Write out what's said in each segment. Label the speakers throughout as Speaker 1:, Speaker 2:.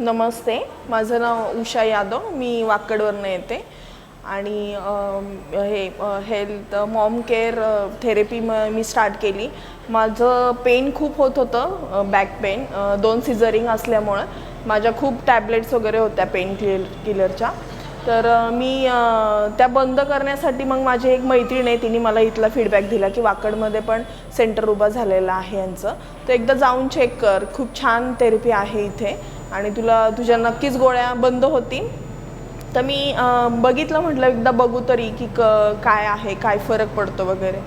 Speaker 1: नमस्ते, माझं नाव उषा यादव, मी वाकडवरनं येते आणि हेल्थ मॉम केअर थेरपी मी स्टार्ट केली। माझं पेन खूप होत होतं, बॅक पेन, 2 सिझरिंग असल्यामुळे माझ्या खूप टॅबलेट्स वगैरे होत्या पेन किलरच्या। तर मी त्या बंद करण्यासाठी मग माझी एक मैत्रीण आहे, तिने मला इथला फीडबॅक दिला की वाकडमध्ये पण सेंटर उभा झालेला आहे यांचं, तर एकदा जाऊन चेक कर, खूप छान थेरपी आहे इथे आणि तुझ्या नक्कीच गोळ्या बंद होतील। तर मी बघितलं, म्हटलं एकदा बघू तरी की काय आहे, काय फरक पडतो वगैरे।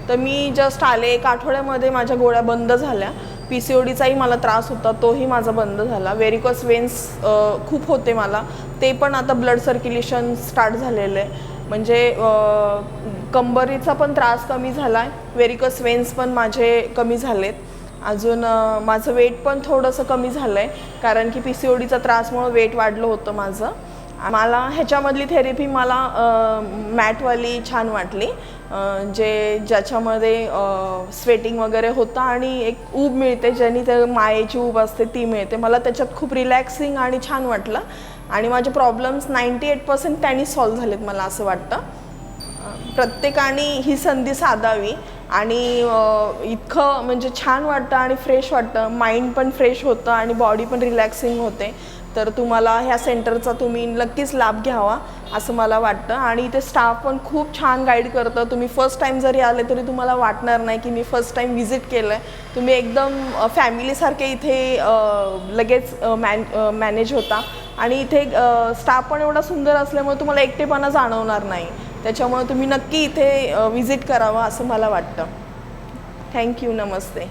Speaker 1: तर मी जस्ट आले, 1 आठवड्यामध्ये माझ्या गोळ्या बंद झाल्या। PCODचाही मला त्रास होता, तोही माझा बंद झाला। व्हेरिकोस वेन्स खूप होते मला, ते पण आता ब्लड सर्क्युलेशन स्टार्ट झालेलं आहे, म्हणजे कंबरीचा पण त्रास कमी झाला आहे, व्हेरिकोस वेन्स पण माझे कमी झालेत। अजून माझं वेट पण थोडंसं कमी झालं आहे, कारण की PCODचा त्रासमुळे वेट वाढलं होतं माझं। मला ह्याच्यामधली थेरपी मला मॅटवाली छान वाटली, ज्याच्यामध्ये स्वेटिंग वगैरे होतं आणि एक ऊब मिळते, ज्याने त्या मायेची ऊब असते ती मिळते। मला त्याच्यात खूप रिलॅक्सिंग आणि छान वाटलं आणि माझे प्रॉब्लेम्स 98% त्यांनी सॉल्व्ह झालेत, मला असं वाटतं। प्रत्येकाने ही संधी साधावी आणि इतकं म्हणजे छान वाटतं आणि फ्रेश वाटतं, माइंड पण फ्रेश होतं आणि बॉडी पण रिलॅक्सिंग होते। तर तुम्हाला ह्या सेंटरचा तुम्ही नक्कीच लाभ घ्यावा असं मला वाटतं आणि इथे स्टाफ पण खूप छान गाईड करतं। तुम्ही फर्स्ट टाईम जरी आले तरी तुम्हाला वाटणार नाही की मी फर्स्ट टाईम व्हिजिट केलं आहे, तुम्ही एकदम फॅमिलीसारखे इथे लगेच मॅनेज होता आणि इथे स्टाफ पण एवढा सुंदर असल्यामुळे तुम्हाला एकटेपणा जाणवणार नाही, त्याच्यामुळे तुम्ही नक्की इथे व्हिजिट करावं असं मला वाटतं। थँक्यू, नमस्ते।